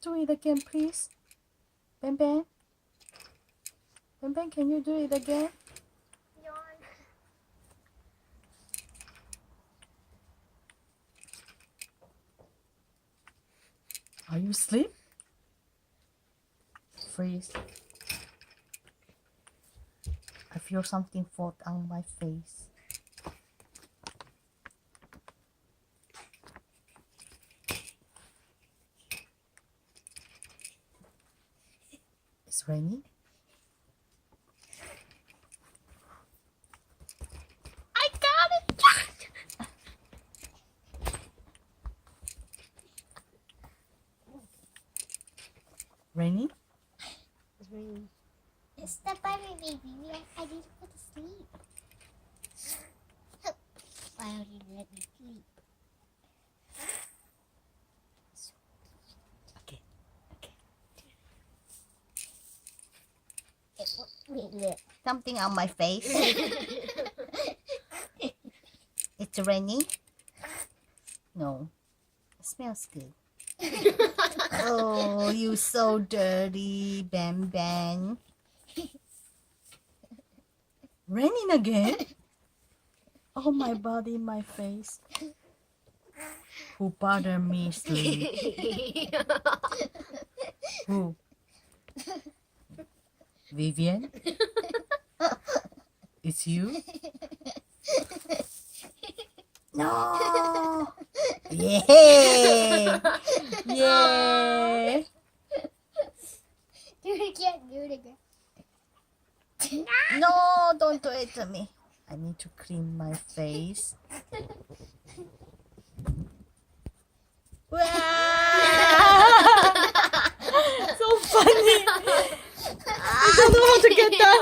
Do it again, please. Ben Ben. Ben Ben, can you do it again? Yawn. Are you asleep? Freeze. I feel something fall on my face. It's raining. I got it. Raining? It's raining. Step by me, baby. I need to go to sleep. Why don't you let me sleep? Okay. Okay. Wait, look. Something on my face. It's raining? No. It smells good. Oh, you so dirty, Ben Ben. Raining again? Oh, my body, my face. Who bother me sleep? Who? Vivian? It's you? No! Yeah! Yeah! Do it again. Do it again. No, don't do it to me. I need to clean my face. Wow! So funny! I don't know how to get down.